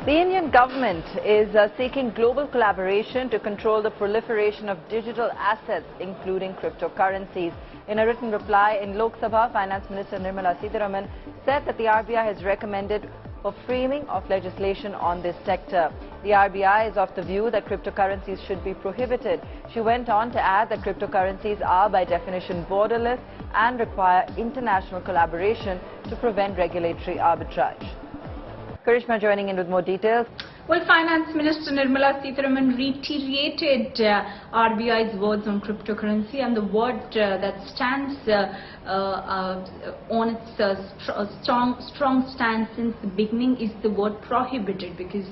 The Indian government is seeking global collaboration to control the proliferation of digital assets, including cryptocurrencies. In a written reply in Lok Sabha, Finance Minister Nirmala Sitharaman said that the RBI has recommended for framing of legislation on this sector. The RBI is of the view that cryptocurrencies should be prohibited. She went on to add that cryptocurrencies are by definition borderless and require international collaboration to prevent regulatory arbitrage. Karishma joining in with more details. Well, Finance Minister Nirmala Sitharaman reiterated RBI's words on cryptocurrency, and the word that stands on its strong stance since the beginning is the word prohibited, because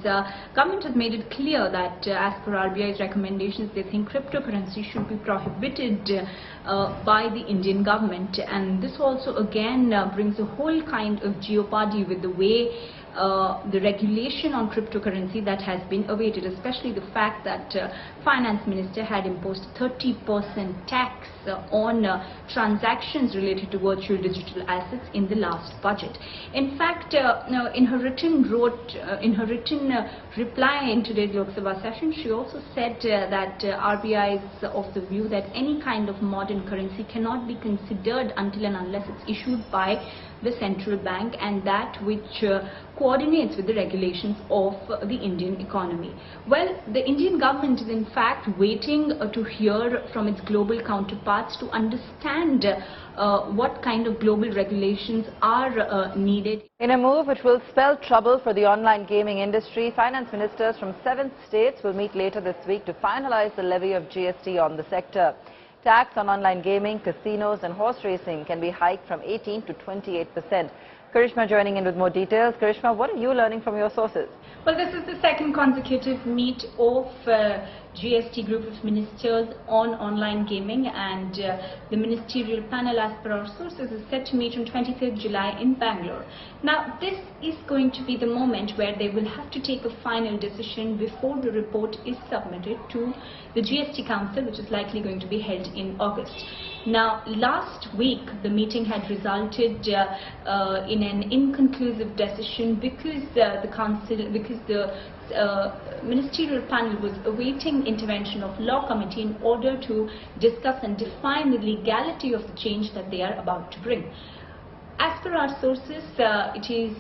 government has made it clear that as per RBI's recommendations, they think cryptocurrency should be prohibited by the Indian government, and this also again brings a whole kind of jeopardy with the way the regulation on cryptocurrency that has been awaited, especially the fact that Finance Minister had imposed 30% tax on transactions related to virtual digital assets in the last budget. In fact, in her written reply in today's Lok Sabha session, she also said that RBI is of the view that any kind of modern currency cannot be considered until and unless it's issued by the central bank, and that which coordinates with the regulations of the Indian economy. Well, the Indian government is in fact waiting to hear from its global counterparts to understand what kind of global regulations are needed. In a move which will spell trouble for the online gaming industry, finance ministers from 7 states will meet later this week to finalize the levy of GST on the sector. Tax on online gaming, casinos and horse racing can be hiked from 18 to 28%. Karishma joining in with more details. Karishma, what are you learning from your sources? Well, this is the second consecutive meet of GST group of ministers on online gaming, and the ministerial panel, as per our sources, is set to meet on 23rd July in Bangalore. Now, this is going to be the moment where they will have to take a final decision before the report is submitted to the GST Council, which is likely going to be held in August. Now, last week the meeting had resulted in an inconclusive decision because the ministerial panel was awaiting intervention of law committee in order to discuss and define the legality of the change that they are about to bring. As per our sources, it is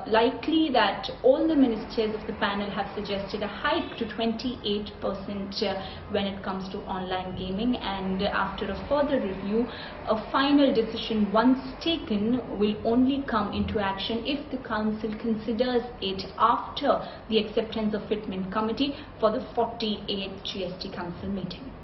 likely that all the ministers of the panel have suggested a hike to 28% when it comes to online gaming, and after a further review, a final decision once taken will only come into action if the council considers it after the acceptance of fitment committee for the 48th GST council meeting.